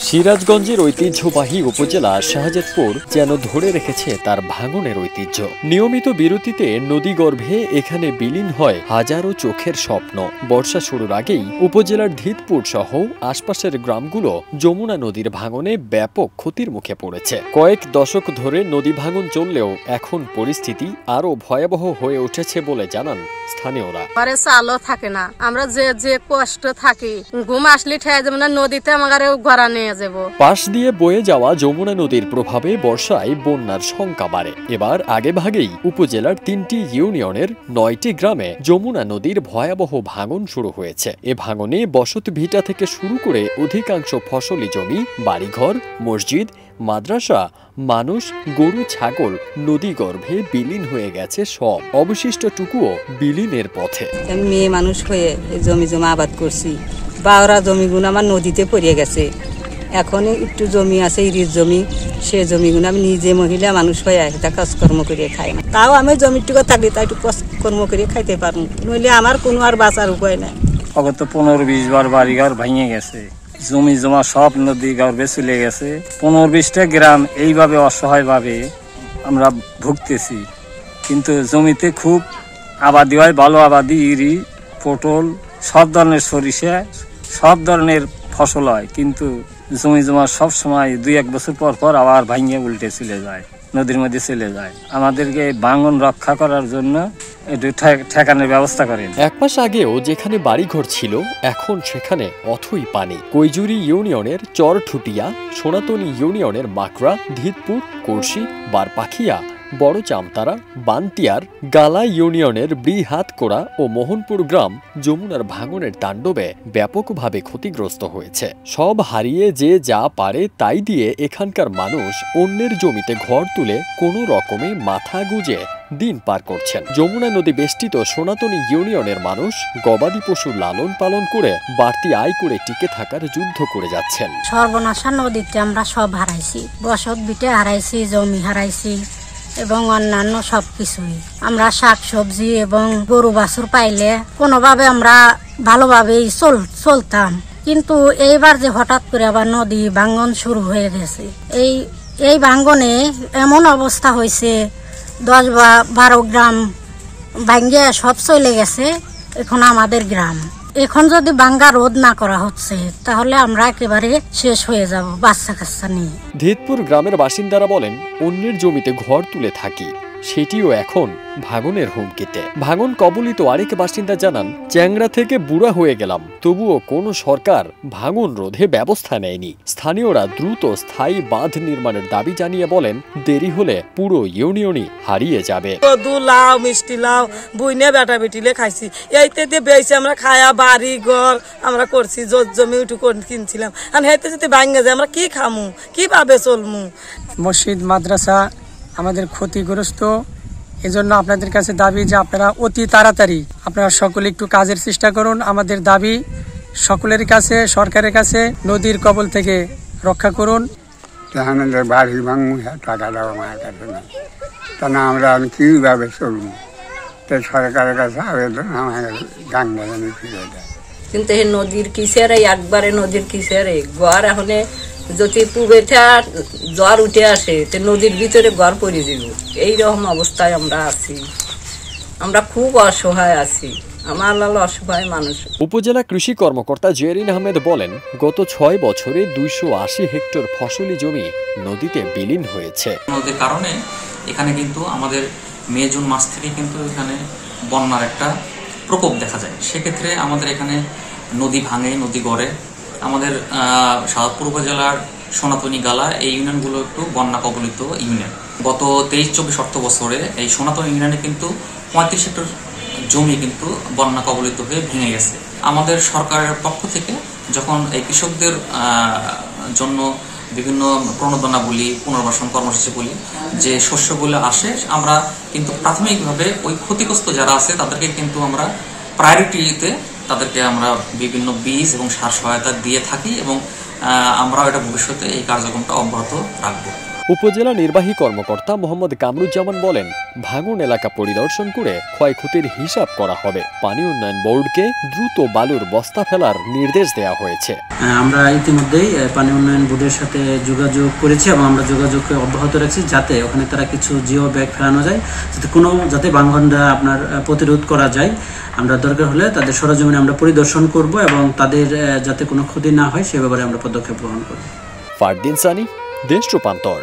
সিরাজগঞ্জের ঐতিহ্যবাহী উপজেলা শাহজাদপুর যেন ধরে রেখেছে তার ভাঙনের ঐতিহ্য। নিয়মিত বিরতিতে নদীগর্ভে এখানে বিলীন হয় হাজারো চোখের স্বপ্ন। বর্ষা শুরুর আগেই উপজেলার ধিতপুর সহ আশপাশের গ্রামগুলো যমুনা নদীর ভাঙনে ব্যাপক ক্ষতির মুখে পড়েছে। কয়েক দশক ধরে নদী ভাঙন চললেও এখন পরিস্থিতি আরো ভয়াবহ হয়ে উঠেছে বলে জানান স্থানীয়রা। চালও থাকে না, আমরা যে কষ্ট থাকি, ঘুম আসলে ঠেয়ে যাবো না, নদীতে আমাদের গড়া নিয়ে যাব। পাশ দিয়ে বয়ে যাওয়া যমুনা নদীর প্রভাবে বর্ষায় বন্যার শঙ্কা বাড়ে। এবার আগেভাগেই উপজেলার ৩টি ইউনিয়নের ৯টি গ্রামে যমুনা নদীর ভয়াবহ ভাঙন শুরু হয়েছে। এ ভাঙনে বসত ভিটা থেকে শুরু করে অধিকাংশ ফসলি জমি, বাড়িঘর, মসজিদ, মাদ্রাসা, মানুষ, গরু, ছাগল নদী গর্ভে বিলীন হয়ে গেছে। সব অবশিষ্টটুকুও বিলীনের পথে। মেয়ে মানুষ হয়ে জমি জমা আবাদ করছি, বাওরা জমিগুলো আমার নদীতে পড়ে গেছে। এখন একটু জমি আছে, ইরির জমি, সে জমিগুলো আমি নিজে মহিলা মানুষ হয়ে এটা কাজকর্ম করে খাই না। তাও আমি জমিটুকু থাকলে তাই একটু কাজকর্ম করে খাইতে পারবো, নইলে আমার কোনো আর বাঁচার উপায় নাই। অগত 15-20 বার বাড়িঘর ভেঙে গেছে, জমি জমা সব নদী গর্ভে চলে গেছে। 15-20টা গ্রাম এইভাবে অসহায়ভাবে আমরা ভুগতেছি। কিন্তু জমিতে খুব আবাদি হয়, ভালো আবাদি, ইরি, পটল, সব ধরনের সরিষা, সব ধরনের ফসল হয়। কিন্তু জমি জমা সব সময় 2-1 বছর পর পর আবার ভাঙিয়ে উল্টে চলে যায়, নদীর মধ্যে চলে যায়। আমাদেরকে ভাঙন রক্ষা করার জন্য একটু ঠেকানোর ব্যবস্থা করেন। এক মাস আগেও যেখানে বাড়িঘর ছিল, এখন সেখানে অথই পানি। কৈজুরি ইউনিয়নের চরঠুটিয়া, সোনাতনী ইউনিয়নের মাকড়া, ধিতপুর, কোরশি, বারপাখিয়া, বড় চামতারা, বানতিয়ার, গালা ইউনিয়নের বৃহাতকোড়া ও মোহনপুর গ্রাম যমুনার ভাঙনের তাণ্ডবে ব্যাপকভাবে ক্ষতিগ্রস্ত হয়েছে। সব হারিয়ে যে যা পারে তাই দিয়ে এখানকার মানুষ অন্যের জমিতে ঘর তুলে কোনো রকমে মাথা গুঁজে দিন পার করছেন। যমুনা নদী বেষ্টিত সনাতনী ইউনিয়নের মানুষ গবাদি পশু লালন পালন করে বাড়তি আয় করে টিকে থাকার যুদ্ধ করে যাচ্ছেন। সর্বনাশা নদীতে আমরা সব হারাইছি, বসত ভিটে হারাইছি, জমি হারাইছি এবং অন্যান্য সবকিছুই। আমরা শাকসবজি এবং গরু বাছুর পাইলে কোনোভাবে আমরা ভালোভাবেই চলতাম। কিন্তু এইবার যে হঠাৎ করে আবার নদী ভাঙন শুরু হয়ে গেছে, এই ভাঙনে এমন অবস্থা হয়েছে, 10 বা 12 গ্রাম ভাঙ্গে সব চলে গেছে। এখন আমাদের গ্রাম, এখন যদি ভাঙ্গা রোধ না করা হচ্ছে তাহলে আমরা একেবারে শেষ হয়ে যাব বাচ্চা কাচ্চা নিয়ে। ধিতপুর গ্রামের বাসিন্দারা বলেন, অন্যের জমিতে ঘর তুলে থাকি, সেটিও এখন ভাঙনের হুমকিতে। ভাঙন কবলিত আরেক বাসিন্দা জানান, চ্যাংড়া থেকে বুড়া হয়ে গেলাম, তবুও কোনো সরকার ভাঙন রোধে ব্যবস্থা নেয়নি। স্থানীয়রা দ্রুত স্থায়ী বাঁধ নির্মাণের দাবি জানিয়ে বলেন, দেরি হলে পুরো ইউনিয়নই হারিয়ে যাবে। লাউ, মিষ্টি লাউ বুইনে বেটা বেটিলে খাইছি, এইতে দিয়ে বেশি আমরা খায়া বাড়ি ঘর আমরা করছি, জমি উঠু কিনছিলাম। আর হেতে যদি ভাঙে যায় আমরা কি খামু, কিভাবে চলমু? মসজিদ, মাদ্রাসা আমাদের ক্ষতিগ্রস্ত। এজন্য আপনাদের কাছে দাবি যে আপনারা অতি তাড়াতাড়ি আপনারা সকলে একটু কাজের চেষ্টা করুন। আমাদের দাবি সকলের কাছে, সরকারের কাছে, নদীর কবল থেকে রক্ষা করুন। বাড়ি ভাঙবো, টাকা দেওয়া আমার কাছে না, তা না আমরা আমি কিভাবে চলবো? তাই সরকারের কাছে আবেদন আমার গাঙ্গা জানি ফিরে দেয়। কিন্তু এই নদীর কিসের একবারে নদীর কিসের ঘর এখন যদি পুবে জ্বর উঠে আসে তো নদীর ভিতরে ঘর পড়ে দিব, এইরকম অবস্থায় আমরা আছি। আমরা খুব অসহায় আছি, আমার অসহায় মানুষ। উপজেলা কৃষি কর্মকর্তা জেরিন আহমেদ বলেন, গত 6 বছরে 280 হেক্টর ফসলি জমি নদীতে বিলীন হয়েছে। নদীর কারণে এখানে কিন্তু আমাদের মে জুন মাস থেকে কিন্তু এখানে বন্যার একটা প্রকোপ দেখা যায়। সেক্ষেত্রে আমাদের এখানে নদী ভাঙে, নদী গড়ে। আমাদের শাহজাদপুর উপজেলার সোনাতনী, গালা এই ইউনিয়নগুলো একটু বন্যা কবলিত ইউনিয়ন। গত 23-24 অর্থ বছরে এই সোনাতনী ইউনিয়নে কিন্তু 35 হেক্টর জমি কিন্তু বন্যা কবলিত হয়ে ভেঙে গেছে। আমাদের সরকারের পক্ষ থেকে যখন এই কৃষকদের জন্য বিভিন্ন প্রণোদনা বলি, পুনর্বাসন কর্মসূচি বলি, যে শস্যগুলো আসে, আমরা কিন্তু প্রাথমিকভাবে ওই ক্ষতিগ্রস্ত যারা আছে তাদেরকে কিন্তু আমরা প্রায়োরিটিতে তাদেরকে আমরা বিভিন্ন বীজ এবং সার সহায়তা দিয়ে থাকি এবং আমরাও এটা ভবিষ্যতে এই কার্যক্রমটা অব্যাহত রাখবো। উপজেলা নির্বাহী কর্মকর্তা মোহাম্মদ কামরুজ্জামান বলেন, ভাঙন এলাকা পরিদর্শন করে ক্ষয়ক্ষতির হিসাব করা হবে। পানি উন্নয়ন বোর্ডকে দ্রুত বালুর বস্তা ফেলার নির্দেশ দেওয়া হয়েছে। আমরা ইতিমধ্যেই পানি উন্নয়ন বোর্ডের সাথে যোগাযোগ করেছি এবং আমরা যোগাযোগকে অব্যাহত রাখছি যাতে ওখানে তারা কিছু জিও ব্যাগ ফেলানো যায়, যাতে ভাঙনটা আপনার প্রতিরোধ করা যায়। আমরা দরকার হলে তাদের সরজমিনে আমরা পরিদর্শন করব এবং তাদের যাতে কোনো ক্ষতি না হয় সে ব্যাপারে আমরা পদক্ষেপ গ্রহণ করব। ফারদিন সানি, দেশ রূপান্তর।